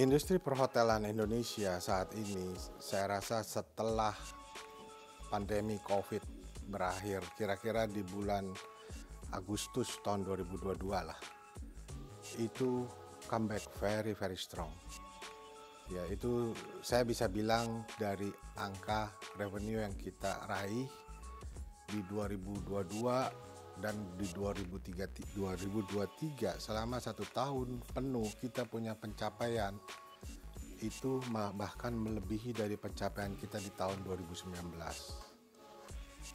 Industri perhotelan Indonesia saat ini, saya rasa setelah pandemi COVID berakhir, kira-kira di bulan Agustus tahun 2022 lah, itu comeback very very strong. Ya, itu saya bisa bilang dari angka revenue yang kita raih di 2022 dan di 2023 selama 1 tahun penuh kita punya pencapaian itu bahkan melebihi dari pencapaian kita di tahun 2019.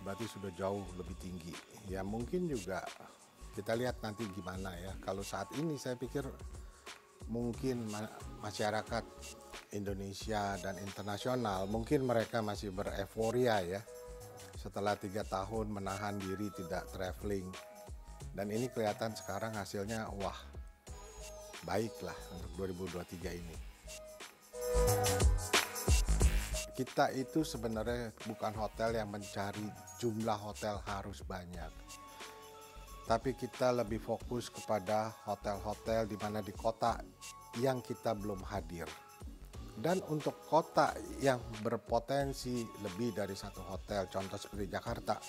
Berarti sudah jauh lebih tinggi. Ya mungkin juga kita lihat nanti gimana ya. Kalau saat ini saya pikir mungkin masyarakat Indonesia dan internasional mungkin mereka masih bereforia ya. Setelah 3 tahun menahan diri tidak traveling, dan ini kelihatan sekarang hasilnya wah baiklah untuk 2023 ini. Kita itu sebenarnya bukan hotel yang mencari jumlah hotel harus banyak, tapi kita lebih fokus kepada hotel-hotel di mana di kota yang kita belum hadir. Dan untuk kota yang berpotensi lebih dari satu hotel, contoh seperti Jakarta,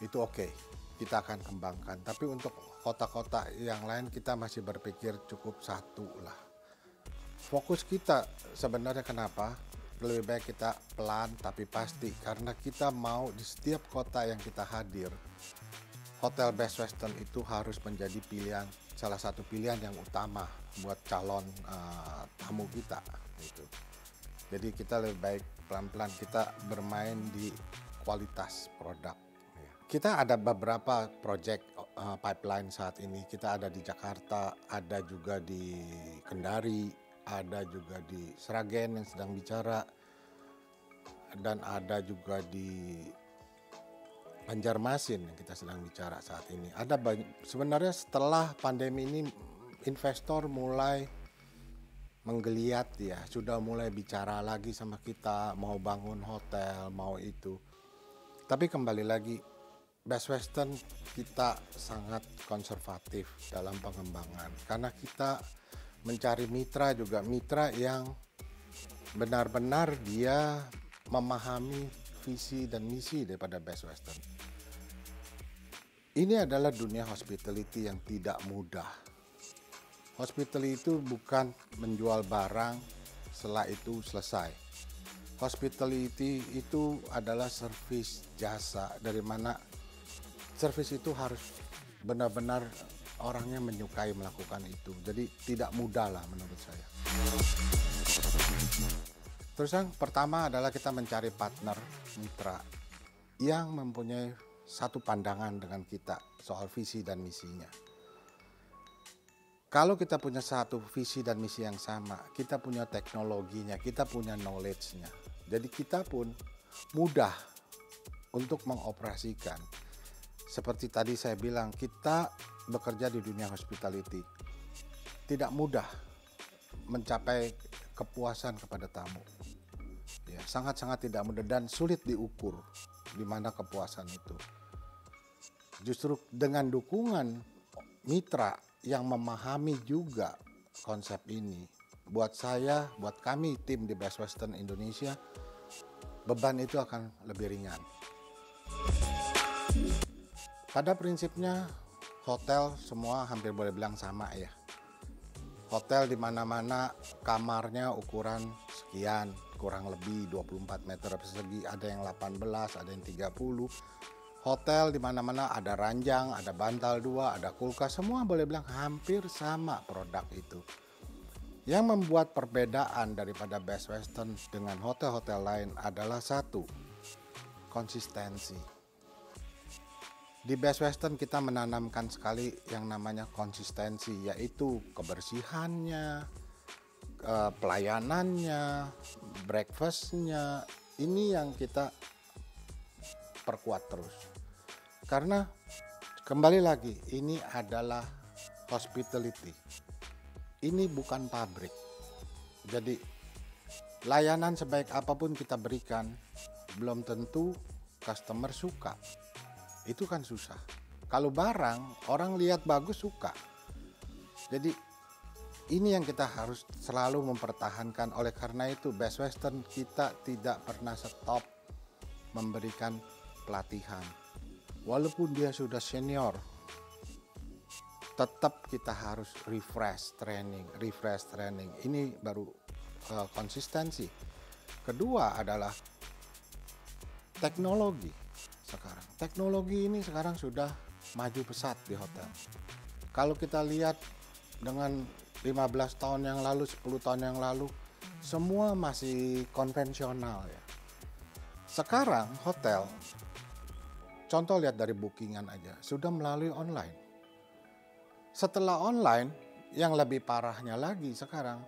itu oke, kita akan kembangkan. Tapi untuk kota-kota yang lain kita masih berpikir cukup satu lah. Fokus kita sebenarnya kenapa? Lebih baik kita pelan tapi pasti, karena kita mau di setiap kota yang kita hadir, Hotel Best Western itu harus menjadi pilihan, salah satu pilihan yang utama buat calon tamu kita gitu. Jadi kita lebih baik pelan-pelan kita bermain di kualitas produk. Kita ada beberapa project pipeline saat ini. Kita ada di Jakarta, ada juga di Kendari, ada juga di Sragen yang sedang bicara, dan ada juga di Banjarmasin yang kita sedang bicara saat ini. Ada sebenarnya setelah pandemi ini investor mulai menggeliat ya, sudah mulai bicara lagi sama kita mau bangun hotel, mau itu. Tapi kembali lagi, Best Western kita sangat konservatif dalam pengembangan karena kita mencari mitra juga, mitra yang benar-benar dia memahami visi dan misi daripada Best Western. Ini adalah dunia hospitality yang tidak mudah. Hospitality itu bukan menjual barang setelah itu selesai. Hospitality itu adalah service jasa, dari mana service itu harus benar-benar orangnya menyukai melakukan itu. Jadi tidak mudah lah menurut saya. Terus yang pertama adalah kita mencari partner mitra yang mempunyai satu pandangan dengan kita soal visi dan misinya. Kalau kita punya satu visi dan misi yang sama, kita punya teknologinya, kita punya knowledge-nya. Jadi kita pun mudah untuk mengoperasikan. Seperti tadi saya bilang, kita bekerja di dunia hospitality. Tidak mudah mencapai kepuasan kepada tamu. Ya, sangat-sangat tidak mudah dan sulit diukur di mana kepuasan itu. Justru dengan dukungan mitra yang memahami juga konsep ini, buat saya, buat kami tim di Best Western Indonesia, beban itu akan lebih ringan. Pada prinsipnya hotel semua hampir boleh bilang sama ya. Hotel di mana-mana kamarnya ukuran sekian, kurang lebih 24 meter persegi, ada yang 18, ada yang 30. Hotel di mana-mana ada ranjang, ada bantal 2, ada kulkas, semua boleh bilang hampir sama produk itu. Yang membuat perbedaan daripada Best Western dengan hotel-hotel lain adalah satu, konsistensi. Di Best Western kita menanamkan sekali yang namanya konsistensi, yaitu kebersihannya, pelayanannya, breakfastnya, ini yang kita perkuat terus. Karena kembali lagi, ini adalah hospitality. Ini bukan pabrik. Jadi layanan sebaik apapun kita berikan, belum tentu customer suka. Itu kan susah. Kalau barang, orang lihat bagus suka. Jadi Ini yang kita harus selalu mempertahankan. Oleh karena itu Best Western kita tidak pernah stop memberikan pelatihan. Walaupun dia sudah senior, tetap kita harus refresh training. Ini baru konsistensi. Kedua adalah teknologi sekarang. Teknologi ini sekarang sudah maju pesat di hotel. Kalau kita lihat dengan 15 tahun yang lalu, 10 tahun yang lalu, semua masih konvensional ya. Sekarang hotel, contoh lihat dari bookingan aja, sudah melalui online. Setelah online, yang lebih parahnya lagi sekarang,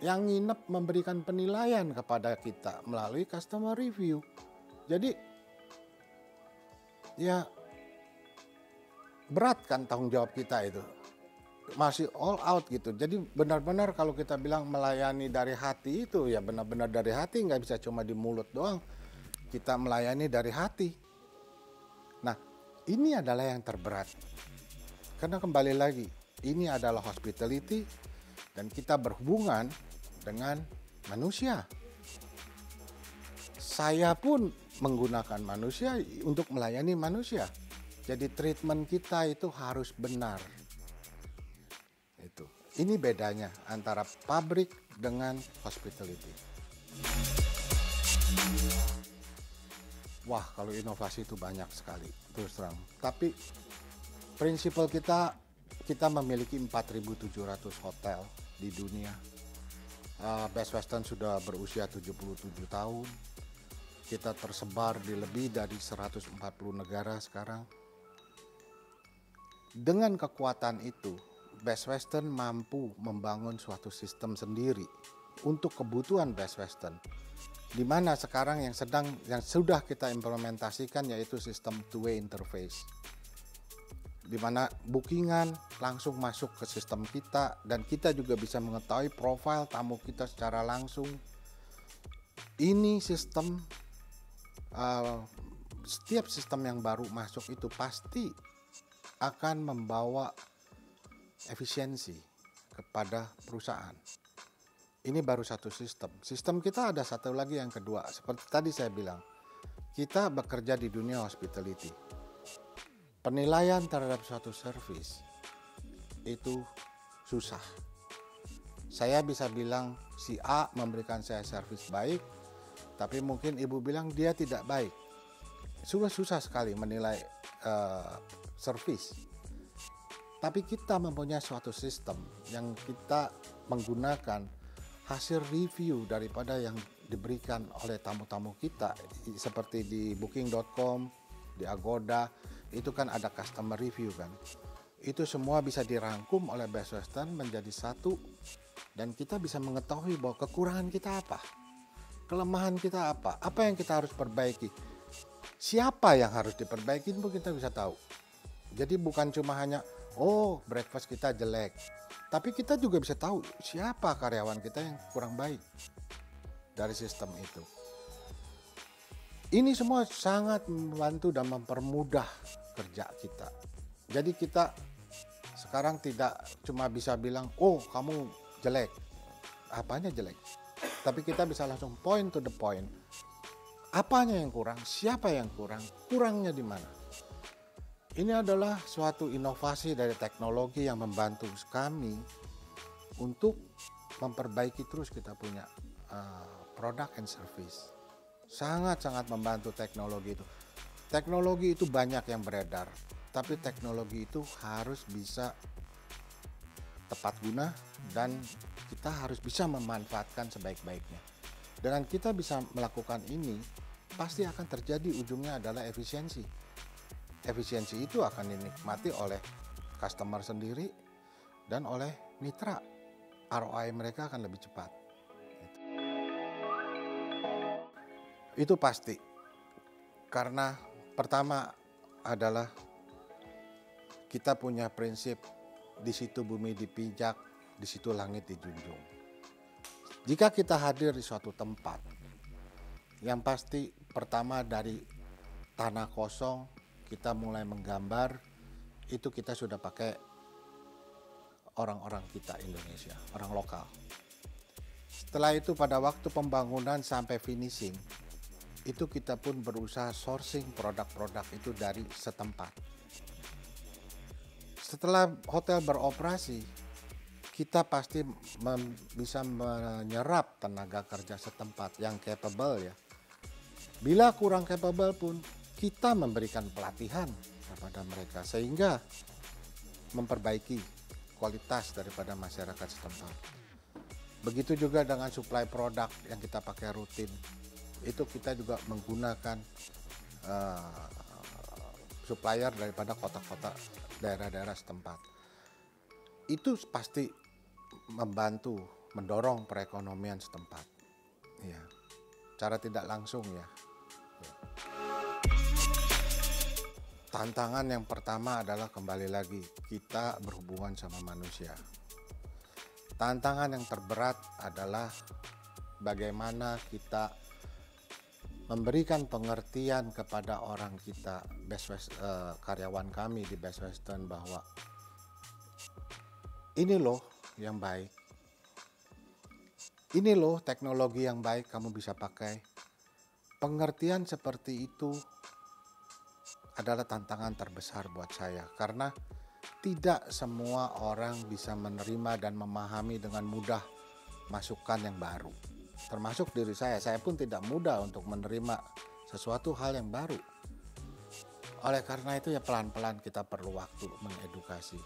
yang nginep memberikan penilaian kepada kita melalui customer review. Jadi, ya berat kan tanggung jawab kita itu. Masih all out gitu. Jadi benar-benar kalau kita bilang melayani dari hati itu ya benar-benar dari hati, nggak bisa cuma di mulut doang. Kita melayani dari hati. Nah, ini adalah yang terberat. Karena kembali lagi, ini adalah hospitality dan kita berhubungan dengan manusia. Saya pun menggunakan manusia untuk melayani manusia. Jadi treatment kita itu harus benar. Itu. Ini bedanya antara pabrik dengan hospitality. Wah, kalau inovasi itu banyak sekali, terus terang. Tapi prinsipal kita memiliki 4.700 hotel di dunia. Best Western sudah berusia 77 tahun. Kita tersebar di lebih dari 140 negara sekarang. Dengan kekuatan itu, Best Western mampu membangun suatu sistem sendiri untuk kebutuhan Best Western, di mana sekarang yang sudah kita implementasikan yaitu sistem two-way interface, di mana bookingan langsung masuk ke sistem kita dan kita juga bisa mengetahui profil tamu kita secara langsung. Ini sistem, setiap sistem yang baru masuk itu pasti akan membawa efisiensi kepada perusahaan. Ini baru satu sistem. Sistem kita ada satu lagi yang kedua. Seperti tadi saya bilang, kita bekerja di dunia hospitality. Penilaian terhadap suatu service itu susah. Saya bisa bilang si A memberikan saya service baik, tapi mungkin ibu bilang dia tidak baik. Susah sekali menilai service. Tapi kita mempunyai suatu sistem yang kita menggunakan hasil review daripada yang diberikan oleh tamu-tamu kita, seperti di booking.com, di Agoda, itu kan ada customer review kan. Itu semua bisa dirangkum oleh Best Western menjadi satu dan kita bisa mengetahui bahwa kekurangan kita apa, kelemahan kita apa yang kita harus perbaiki, siapa yang harus diperbaiki pun kita bisa tahu. Jadi bukan cuma hanya breakfast kita jelek, tapi kita juga bisa tahu siapa karyawan kita yang kurang baik dari sistem itu. Ini semua sangat membantu dan mempermudah kerja kita. Jadi kita sekarang tidak cuma bisa bilang, kamu jelek, apanya jelek, tapi kita bisa langsung point to the point. Apanya yang kurang, siapa yang kurang, kurangnya di mana. Ini adalah suatu inovasi dari teknologi yang membantu kami untuk memperbaiki terus kita punya produk and service. Sangat-sangat membantu teknologi itu. Teknologi itu banyak yang beredar, tapi teknologi itu harus bisa tepat guna dan kita harus bisa memanfaatkan sebaik-baiknya. Dengan kita bisa melakukan ini, pasti akan terjadi ujungnya adalah efisiensi. Efisiensi itu akan dinikmati oleh customer sendiri dan oleh mitra. ROI mereka akan lebih cepat. Itu pasti. Karena pertama adalah kita punya prinsip di situ bumi dipijak, di situ langit dijunjung. Jika kita hadir di suatu tempat, yang pasti pertama dari tanah kosong, kita mulai menggambar, itu kita sudah pakai orang-orang kita Indonesia, orang lokal. Setelah itu pada waktu pembangunan sampai finishing, itu kita pun berusaha sourcing produk-produk itu dari setempat. Setelah hotel beroperasi, kita pasti bisa menyerap tenaga kerja setempat yang capable ya. Bila kurang capable pun, kita memberikan pelatihan kepada mereka sehingga memperbaiki kualitas daripada masyarakat setempat. Begitu juga dengan supply produk yang kita pakai rutin. Itu kita juga menggunakan supplier daripada kota-kota daerah-daerah setempat. Itu pasti membantu mendorong perekonomian setempat. Ya, cara tidak langsung ya. Tantangan yang pertama adalah kembali lagi kita berhubungan sama manusia. Tantangan yang terberat adalah bagaimana kita memberikan pengertian kepada orang kita, karyawan kami di Best Western, bahwa ini loh yang baik. Ini loh teknologi yang baik kamu bisa pakai. Pengertian seperti itu adalah tantangan terbesar buat saya karena tidak semua orang bisa menerima dan memahami dengan mudah masukan yang baru. Termasuk diri saya pun tidak mudah untuk menerima sesuatu hal yang baru. Oleh karena itu ya pelan-pelan kita perlu waktu mengedukasi.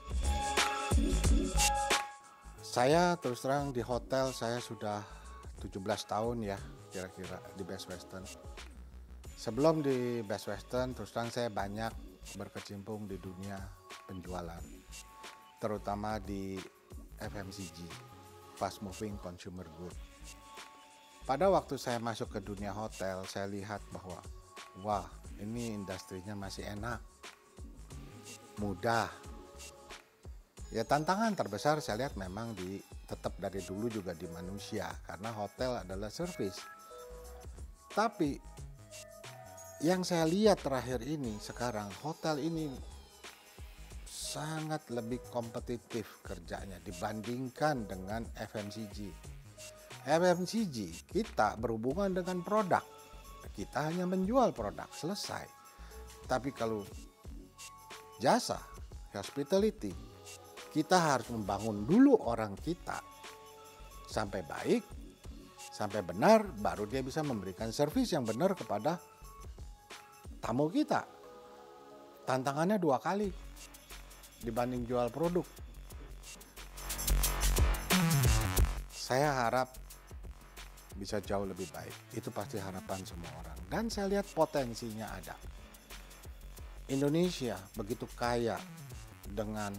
Saya terus terang di hotel saya sudah 17 tahun ya kira-kira di Best Western. Sebelum di Best Western terus terang saya banyak berkecimpung di dunia penjualan, terutama di FMCG, Fast Moving Consumer Good. Pada waktu saya masuk ke dunia hotel, saya lihat bahwa wah, ini industrinya masih enak, mudah. Ya tantangan terbesar saya lihat memang tetap dari dulu juga di manusia, karena hotel adalah service. Tapi yang saya lihat terakhir ini sekarang, hotel ini sangat lebih kompetitif kerjanya dibandingkan dengan FMCG. FMCG kita berhubungan dengan produk, kita hanya menjual produk, selesai. Tapi kalau jasa, hospitality, kita harus membangun dulu orang kita sampai baik, sampai benar, baru dia bisa memberikan servis yang benar kepada tamu kita. Tantangannya 2 kali dibanding jual produk. Saya harap bisa jauh lebih baik. Itu pasti harapan semua orang. Dan saya lihat potensinya ada. Indonesia begitu kaya dengan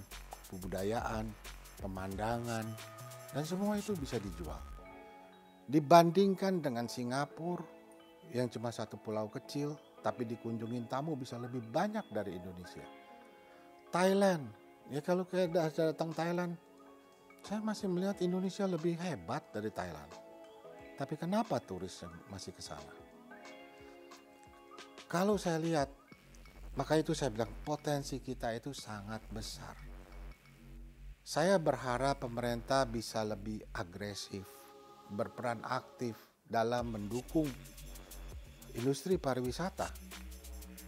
kebudayaan, pemandangan, dan semua itu bisa dijual. Dibandingkan dengan Singapura yang cuma satu pulau kecil, tapi dikunjungin tamu bisa lebih banyak dari Indonesia. Thailand, ya kalau datang Thailand, saya masih melihat Indonesia lebih hebat dari Thailand. Tapi kenapa turis masih ke sana? Kalau saya lihat, maka itu saya bilang potensi kita itu sangat besar. Saya berharap pemerintah bisa lebih agresif, berperan aktif dalam mendukung industri pariwisata,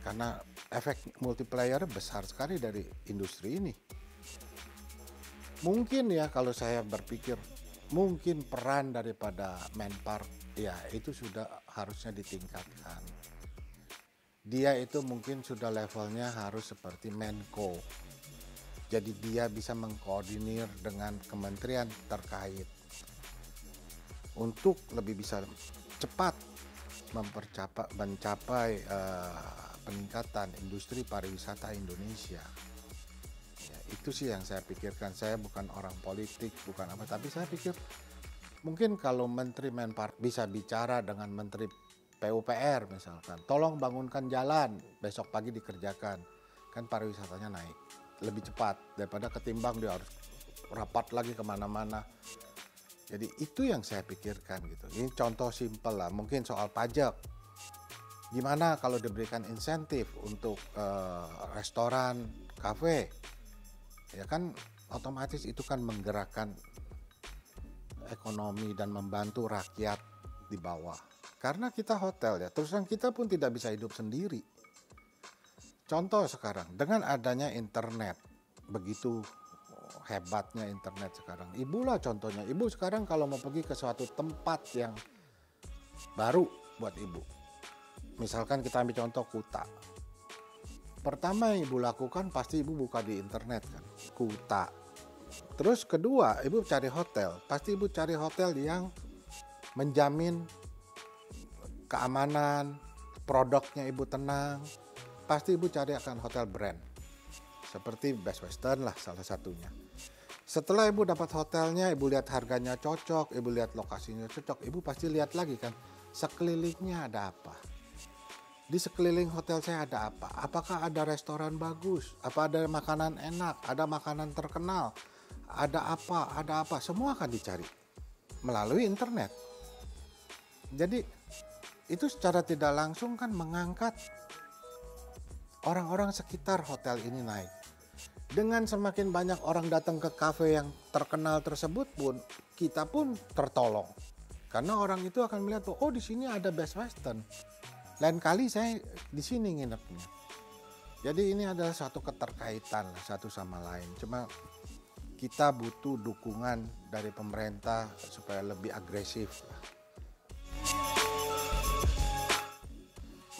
karena efek multiplier besar sekali dari industri ini. Mungkin ya kalau saya berpikir, mungkin peran daripada Menpark ya itu sudah harusnya ditingkatkan. Dia itu mungkin sudah levelnya harus seperti Menko. Jadi dia bisa mengkoordinir dengan kementerian terkait untuk lebih bisa cepat mencapai peningkatan industri pariwisata Indonesia. Ya, itu sih yang saya pikirkan. Saya bukan orang politik, bukan apa, tapi saya pikir mungkin kalau Menteri Menpark bisa bicara dengan Menteri PUPR misalkan, tolong bangunkan jalan, besok pagi dikerjakan, kan pariwisatanya naik lebih cepat daripada ketimbang dia harus rapat lagi kemana-mana. Jadi itu yang saya pikirkan gitu. Ini contoh simpel lah, mungkin soal pajak. Gimana kalau diberikan insentif untuk restoran, kafe? Ya kan otomatis itu kan menggerakkan ekonomi dan membantu rakyat di bawah. Karena kita hotel ya, terus terang kita pun tidak bisa hidup sendiri. Contoh sekarang, dengan adanya internet, begitu hebatnya internet sekarang. Ibu lah contohnya, ibu sekarang kalau mau pergi ke suatu tempat yang baru buat ibu. Misalkan kita ambil contoh Kuta. Pertama yang ibu lakukan pasti ibu buka di internet kan, Kuta. Terus kedua, ibu cari hotel. Pasti ibu cari hotel yang menjamin keamanan, produknya ibu tenang. Pasti ibu cari akan hotel brand. Seperti Best Western lah salah satunya. Setelah ibu dapat hotelnya, ibu lihat harganya cocok, ibu lihat lokasinya cocok, ibu pasti lihat lagi kan, sekelilingnya ada apa. Di sekeliling hotel saya ada apa? Apakah ada restoran bagus? Apa ada makanan enak? Ada makanan terkenal? Ada apa? Semua akan dicari melalui internet. Jadi itu secara tidak langsung kan mengangkat orang-orang sekitar hotel ini naik. Dengan semakin banyak orang datang ke kafe yang terkenal tersebut pun, kita pun tertolong. Karena orang itu akan melihat, oh di sini ada Best Western. Lain kali saya di sini nginepnya. Jadi ini adalah satu keterkaitan satu sama lain. Cuma kita butuh dukungan dari pemerintah supaya lebih agresif.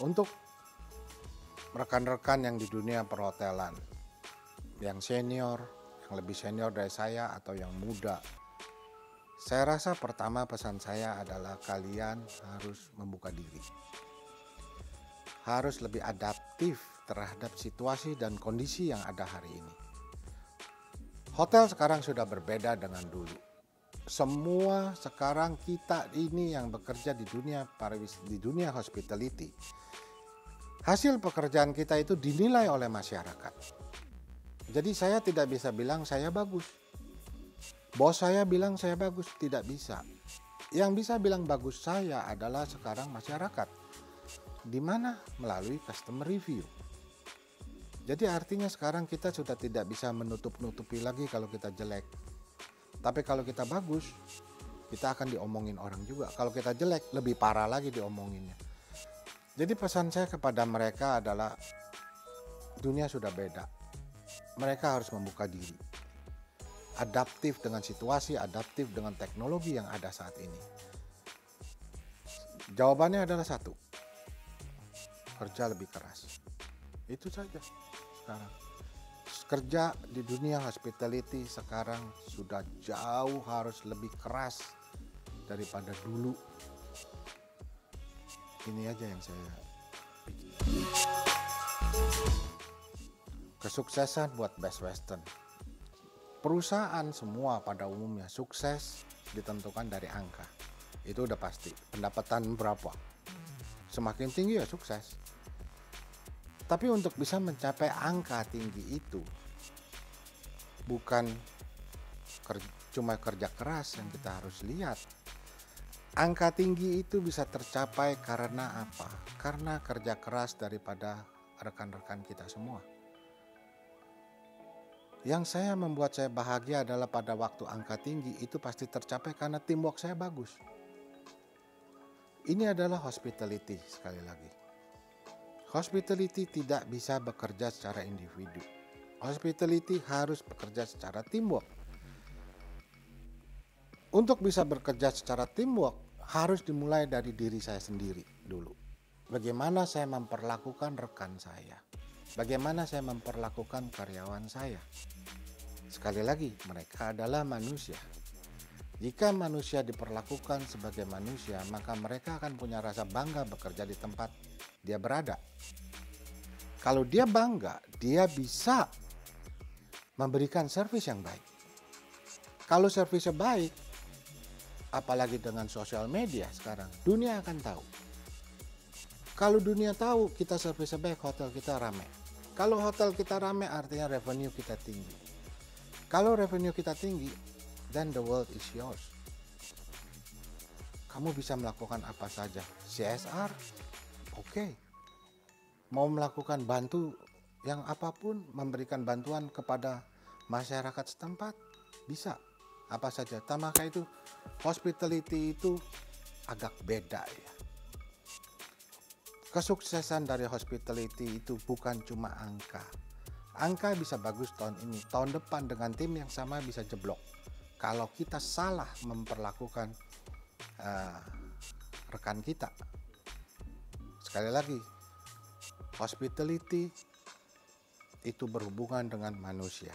Untuk rekan-rekan yang di dunia perhotelan, yang senior, yang lebih senior dari saya atau yang muda, saya rasa pertama pesan saya adalah kalian harus membuka diri. Harus lebih adaptif terhadap situasi dan kondisi yang ada hari ini. Hotel sekarang sudah berbeda dengan dulu. Semua sekarang kita ini yang bekerja di dunia hospitality, hasil pekerjaan kita itu dinilai oleh masyarakat. Jadi saya tidak bisa bilang saya bagus. Bos saya bilang saya bagus, tidak bisa. Yang bisa bilang bagus saya adalah sekarang masyarakat. Di mana? Melalui customer review. Jadi artinya sekarang kita sudah tidak bisa menutup-nutupi lagi kalau kita jelek. Tapi kalau kita bagus, kita akan diomongin orang juga. Kalau kita jelek, lebih parah lagi diomonginnya. Jadi pesan saya kepada mereka adalah dunia sudah beda. Mereka harus membuka diri. Adaptif dengan situasi, adaptif dengan teknologi yang ada saat ini. Jawabannya adalah satu. Kerja lebih keras. Itu saja sekarang. Kerja di dunia hospitality sekarang sudah jauh harus lebih keras daripada dulu. Ini aja yang saya pikir. Kesuksesan buat Best Western. Perusahaan semua pada umumnya sukses ditentukan dari angka. Itu udah pasti. Pendapatan berapa? Semakin tinggi ya sukses. Tapi untuk bisa mencapai angka tinggi itu, bukan cuma kerja keras yang kita harus lihat. Angka tinggi itu bisa tercapai karena apa? Karena kerja keras daripada rekan-rekan kita semua. Yang membuat saya bahagia adalah pada waktu angka tinggi itu pasti tercapai karena teamwork saya bagus. Ini adalah hospitality sekali lagi. Hospitality tidak bisa bekerja secara individu. Hospitality harus bekerja secara teamwork. Untuk bisa bekerja secara teamwork harus dimulai dari diri saya sendiri dulu. Bagaimana saya memperlakukan rekan saya? Bagaimana saya memperlakukan karyawan saya? Sekali lagi, mereka adalah manusia. Jika manusia diperlakukan sebagai manusia, maka mereka akan punya rasa bangga bekerja di tempat dia berada. Kalau dia bangga, dia bisa memberikan servis yang baik. Kalau servisnya baik, apalagi dengan sosial media sekarang, dunia akan tahu. Kalau dunia tahu kita servisnya baik, hotel kita ramai. Kalau hotel kita ramai artinya revenue kita tinggi. Kalau revenue kita tinggi, then the world is yours. Kamu bisa melakukan apa saja. CSR, oke. Mau melakukan bantu yang apapun, memberikan bantuan kepada masyarakat setempat bisa apa saja. Maka itu hospitality itu agak beda ya. Kesuksesan dari hospitality itu bukan cuma angka. Angka bisa bagus tahun ini, tahun depan dengan tim yang sama bisa jeblok. Kalau kita salah memperlakukan rekan kita. Sekali lagi, hospitality itu berhubungan dengan manusia.